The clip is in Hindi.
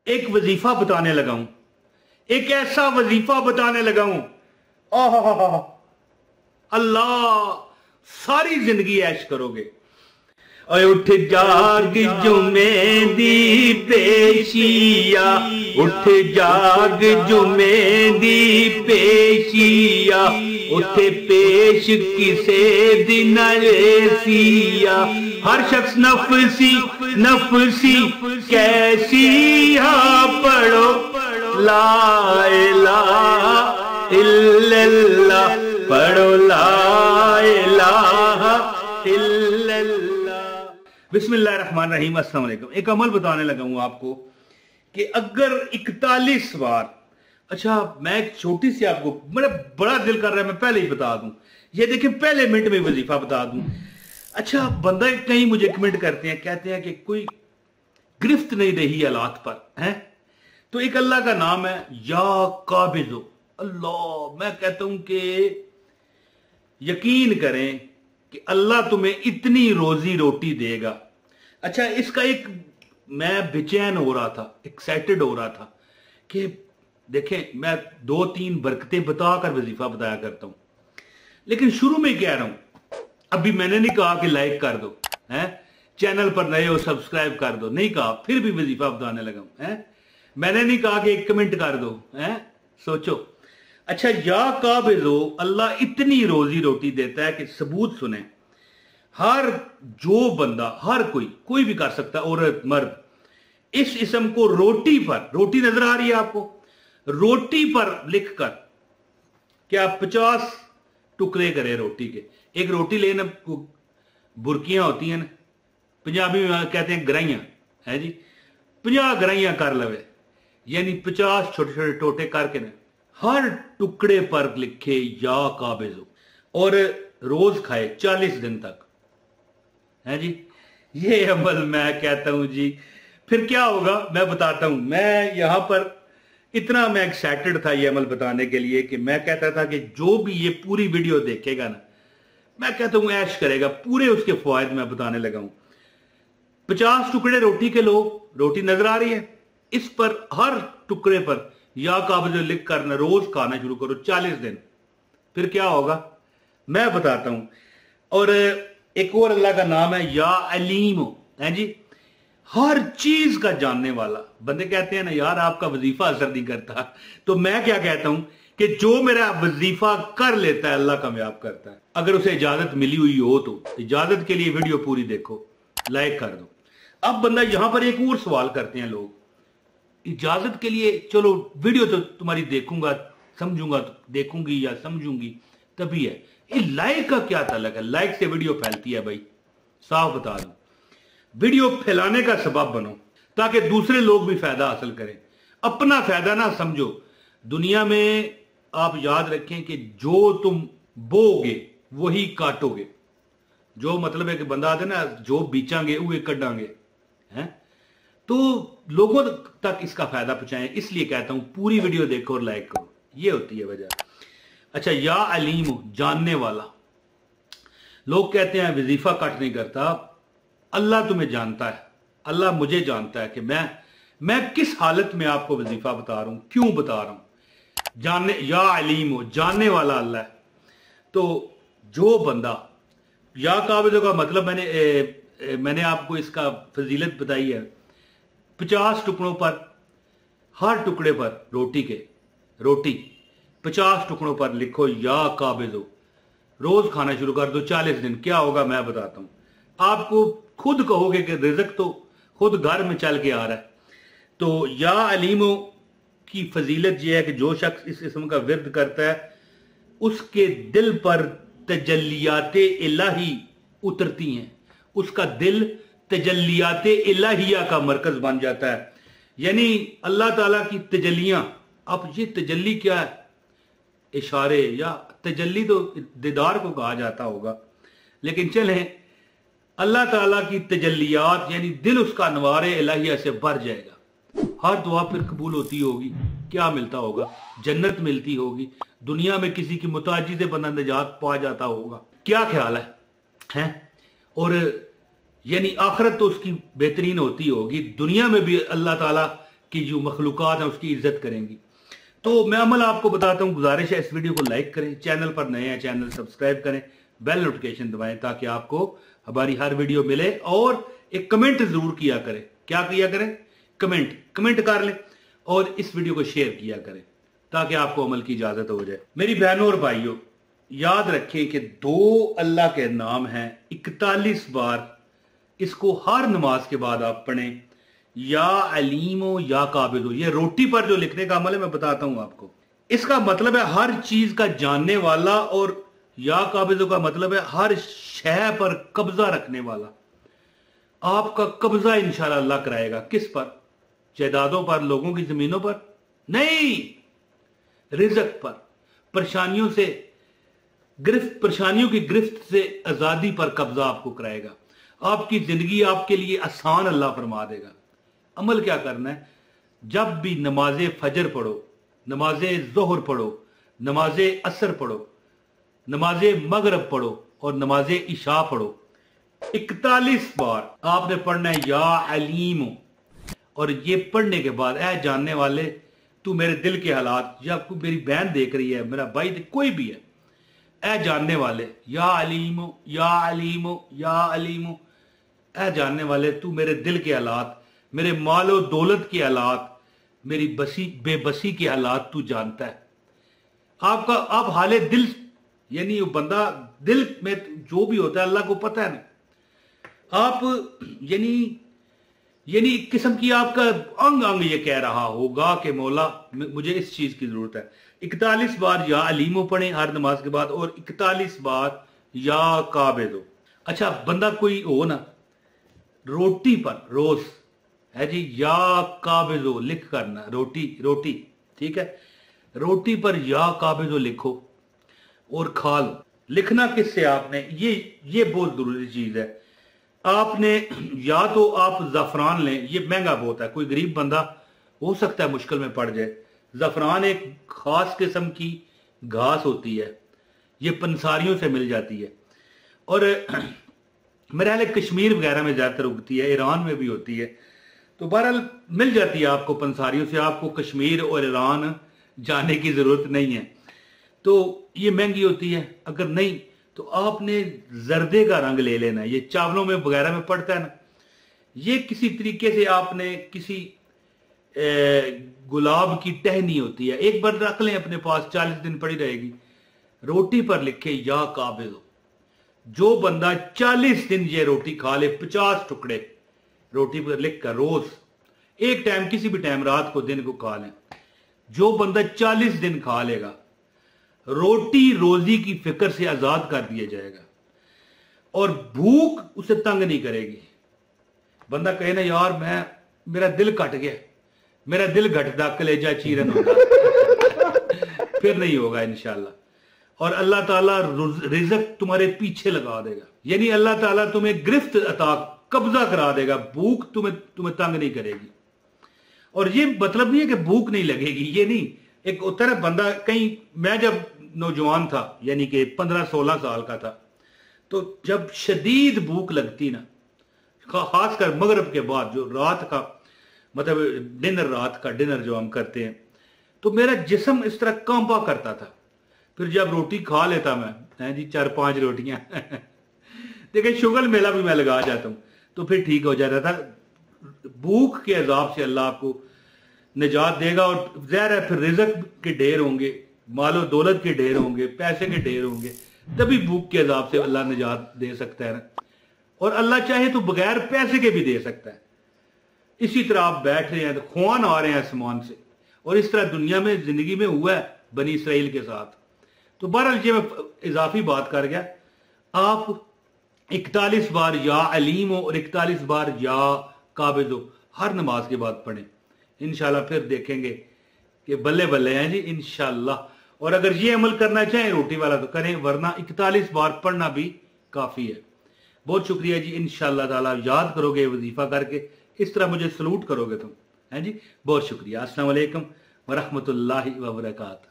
एक वजीफा बताने लगा हूं, एक ऐसा वजीफा बताने लगा हूं, आहा, अल्लाह, सारी जिंदगी ऐश करोगे। ओए उठ जाग जुमे दी पेशिया, उठ जाग जुमे दी पेशिया, उठे पेश किसे दिन ऐसिया। हर शख्स नफसी नफसी कैसिया पढ़ो ला इलाहा इल्लल्लाह, पढ़ो ला इलाहा इल्लल्लाह। बिस्मिल्लाहिर्रहमानिर्रहीम, अस्सलाम वालेकुम। एक अमल बताने लगा हूं आपको कि अगर 41 बार, अच्छा मैं एक छोटी सी आपको, मेरा बड़ा दिल कर रहा है मैं पहले ही बता दूं, ये देखें पहले मिनट में वजीफा बता दूं। अच्छा बंदा कहीं मुझे कमेंट करते हैं, कहते हैं कि कोई गिरफ्त नहीं रही हालात पर है, तो एक अल्लाह का नाम है या काबिज़ो अल्लाह। मैं कहता हूं कि यकीन करें कि अल्लाह तुम्हें इतनी रोजी रोटी देगा। अच्छा इसका एक, मैं बेचैन हो रहा था, एक्साइटेड हो रहा था कि देखें मैं 2-3 बरकतें बताकर वजीफा बताया करता हूं, लेकिन शुरू में कह रहा हूं, अभी मैंने नहीं कहा कि लाइक कर दो, हैं चैनल पर नए हो सब्सक्राइब कर दो, नहीं कहा, फिर भी वजीफा बताने लगा हूं, हैं मैंने नहीं कहा कि एक कमेंट कर दो, हैं सोचो। अच्छा या काबिज़ो अल्लाह इतनी रोजी रोटी देता है कि सबूत सुने, हर जो बंदा, हर कोई भी कर सकता है, औरत मर्द, इस इसम को रोटी पर, रोटी नजर आ रही है आपको, रोटी पर लिखकर क्या 50 टुकड़े करे रोटी के। एक रोटी लेना, बुरकियां होती हैं, पंजाबी में कहते हैं गराइयां, है जी, 50 गराइयां कर लवे, यानी 50 छोटे छोटे टोटे करके ना हर टुकड़े पर लिखे या काबिज़ो, और रोज खाए 40 दिन तक, है जी। ये अमल मैं कहता हूं जी, फिर क्या होगा मैं बताता हूं। मैं यहां पर इतना मैं एक्साइटेड था ये अमल बताने के लिए कि मैं कहता था कि जो भी ये पूरी वीडियो देखेगा ना, मैं कहता हूं ऐश करेगा, पूरे उसके फवायद मैं बताने लगा हूं। 50 टुकड़े रोटी के लो, रोटी नजर आ रही है, इस पर हर टुकड़े पर या काबिज़ो लिख कर ना रोज खाना शुरू करो 40 दिन, फिर क्या होगा मैं बताता हूं। और एक और अल्लाह का नाम है या अलीम, है जी, हर चीज का जानने वाला। बंदे कहते हैं ना यार आपका वजीफा असर नहीं करता, तो मैं क्या कहता हूं कि जो मेरा वजीफा कर लेता है अल्लाह कामयाब करता है, अगर उसे इजाजत मिली हुई हो तो। इजाजत के लिए वीडियो पूरी देखो, लाइक कर दो। अब बंदा यहां पर एक और सवाल करते हैं लोग, इजाजत के लिए चलो वीडियो तो तुम्हारी देखूंगा समझूंगा, देखूंगी या समझूंगी तभी है, ये लाइक का क्या ताल्लुक है? लाइक से वीडियो फैलती है भाई, साफ बता दो। वीडियो फैलाने का सबब बनो ताकि दूसरे लोग भी फायदा हासिल करें, अपना फायदा ना समझो। दुनिया में आप याद रखें कि जो तुम बोगे वही काटोगे, जो मतलब है कि बंदा आते ना, जो बीचांगे वो कटांगे, हैं तो लोगों तक इसका फायदा पहुंचाएं। इसलिए कहता हूं पूरी वीडियो देखो और लाइक करो, ये होती है वजह। अच्छा या अलीम जानने वाला, लोग कहते हैं वजीफा कट नहीं करता, अल्लाह तुम्हें जानता है, अल्लाह मुझे जानता है कि मैं किस हालत में आपको वजीफा बता रहा हूं, क्यों बता रहा हूं। जानने या अलीम जानने वाला अल्लाह है। तो जो बंदा, या काबिज़ो का मतलब मैंने आपको इसका फजीलत बताई है, 50 टुकड़ों पर, हर टुकड़े पर रोटी 50 टुकड़ों पर लिखो या काबिज़ो, रोज खाना शुरू कर दो 40 दिन, क्या होगा मैं बताता हूं। आपको खुद कहोगे कि रिज़्क तो खुद घर में चल के आ रहा है। तो या अलीमो की फजीलत यह है कि जो शख्स इस किस्म का विर्द करता है उसके दिल पर तजल्लियाते इलाही उतरती हैं, उसका दिल तजल्लियाते इलाहिया का मरकज बन जाता है, यानी अल्लाह ताला की तजल्लियां। अब ये तजल्ली क्या है? इशारे, या तजल्ली तो दीदार को कहा जाता होगा, लेकिन चले अल्लाह ताला की तजल्लियात, यानी दिल उसका नवारे इलाहिया से भर जाएगा। हर दुआ फिर कबूल होती होगी, क्या मिलता होगा? जन्नत मिलती होगी, दुनिया में किसी की मुताजी से बंदा निजात पा जाता होगा। क्या ख्याल है? और यानी आखिरत तो उसकी बेहतरीन होती होगी, दुनिया में भी अल्लाह ताला की जो मखलूकात है उसकी इज्जत करेंगी। तो मैं अमल आपको बताता हूँ, गुजारिश है इस वीडियो को लाइक करें, चैनल पर नए हैं चैनल सब्सक्राइब करें, बेल नोटिफिकेशन दबाएं ताकि आपको हमारी हर वीडियो मिले। और एक कमेंट जरूर किया करें। क्या किया करें? कमेंट कर लें और इस वीडियो को शेयर किया करें ताकि आपको अमल की इजाजत हो जाए। मेरी बहनों और भाइयों, याद रखें कि 2 अल्लाह के नाम हैं, 41 बार इसको हर नमाज के बाद आप पढ़ें, या अलीमो या काबिलो। ये रोटी पर जो लिखने का अमल है मैं बताता हूं आपको। इसका मतलब है हर चीज का जानने वाला, और या काबिलो का मतलब है हर शय पर कब्जा रखने वाला। आपका कब्जा इंशाअल्लाह अल्लाह कराएगा। किस पर? जायदादों पर, लोगों की जमीनों पर नहीं, रिज़्क पर। परेशानियों से परेशानियों की गिरफ्त से आजादी पर कब्जा आपको कराएगा। आपकी जिंदगी आपके लिए आसान अल्लाह फरमा देगा। अमल क्या करना है? जब भी नमाज फजर पढ़ो, नमाज जोहर पढ़ो, नमाज असर पढ़ो, नमाज मगरब पढ़ो और नमाज इशा पढ़ो, 41 बार आपने पढ़ना है या अलीम। और ये पढ़ने के बाद ऐ जानने वाले तू मेरे दिल के हालात, या मेरी बहन देख रही है, मेरा भाई कोई भी है, ऐ जानने वाले या अलीमो या अलीमो या अलीमो, ऐ जानने वाले तू मेरे दिल के हालात, मेरे मालो दौलत के हालात, मेरी बेबसी के हालात तू जानता है। आप हाले दिल, यानी वो बंदा दिल में जो भी होता है अल्लाह को पता है ना। आप यानी एक किस्म की आपका अंग अंग ये कह रहा होगा कि मौला मुझे इस चीज की जरूरत है। 41 बार या अलीमो पढ़े हर नमाज के बाद और 41 बार या काबे दो। अच्छा, बंदा कोई हो ना, रोटी पर रोज है जी या काबे दो लिख करना, रोटी ठीक है, रोटी पर या काबे दो लिखो और खा लो। लिखना किससे आपने, ये बहुत जरूरी चीज है। आपने या तो आप ज़फ़रान लें, ये महंगा बहुत है, कोई गरीब बंदा हो सकता है मुश्किल में पड़ जाए। ज़फ़रान एक खास किस्म की घास होती है, ये पंसारियों से मिल जाती है और मेरे ख्याल कश्मीर वगैरह में ज़्यादातर उगती है, ईरान में भी होती है। तो बहरहाल मिल जाती है आपको पंसारियों से, आपको कश्मीर और ईरान जाने की ज़रूरत नहीं है। तो ये महंगी होती है। अगर नहीं तो आपने जर्दे का रंग ले लेना, ये चावलों में वगैरह में पड़ता है ना। ये किसी तरीके से आपने किसी गुलाब की टहनी होती है, एक बार रख लें अपने पास, 40 दिन पड़ी रहेगी। रोटी पर लिखे या काबिल। जो बंदा 40 दिन ये रोटी खा ले, 50 टुकड़े रोटी पर लिख कर रोज एक टाइम, किसी भी टाइम रात को दिन को खा लें, जो बंदा 40 दिन खा लेगा, रोटी रोजी की फिक्र से आजाद कर दिया जाएगा और भूख उसे तंग नहीं करेगी। बंदा कहे ना यार मेरा दिल कट गया, मेरा दिल घटदा कलेजा चीरन होगा फिर नहीं होगा इंशाल्लाह। और अल्लाह ताला रिज़्क तुम्हारे पीछे लगा देगा, यानी अल्लाह ताला तुम्हें गिरफ्त अता, कब्जा करा देगा। भूख तुम्हें तंग नहीं करेगी। और ये मतलब नहीं है कि भूख नहीं लगेगी, ये नहीं। एक होता है बंदा कहीं, मैं जब नौजवान था यानी कि 15-16 साल का था, तो जब शदीद भूख लगती ना, खासकर मगरब के बाद, जो रात का मतलब रात का डिनर जो हम करते हैं, तो मेरा जिस्म इस तरह कांपा करता था। फिर जब रोटी खा लेता मैं, जी 4-5 रोटियां देखिए शुगर मेला भी मैं लगा जाता हूं, तो फिर ठीक हो जाता था। भूख के अजाब से अल्लाह आपको निजात देगा। और ज़ाहिर है फिर रिज़्क के ढेर होंगे, मालो दौलत के ढेर होंगे, पैसे के ढेर होंगे, तभी भूख के अजाब से अल्लाह निजात दे सकता है ना। और अल्लाह चाहे तो बगैर पैसे के भी दे सकता है। इसी तरह आप बैठ रहे हैं तो खुआन आ रहे हैं आसमान से, और इस तरह दुनिया में जिंदगी में हुआ है बनी इसराइल के साथ। तो बहरहाल ये मैं इजाफी बात कर गया। आप 41 बार या अलीम और 41 बार या काबिज़ो हर नमाज के बाद पढ़ें, इंशाल्लाह फिर देखेंगे कि बल्ले बल्ले हैं जी इंशाल्लाह। और अगर ये अमल करना चाहें रोटी वाला तो करें, वरना 41 बार पढ़ना भी काफी है। बहुत शुक्रिया जी, इंशाल्लाह ताला याद करोगे वजीफा करके, इस तरह मुझे सलूट करोगे तुम, हैं जी। बहुत शुक्रिया। अस्सलाम वालेकुम व रहमतुल्लाहि व बरकातहू।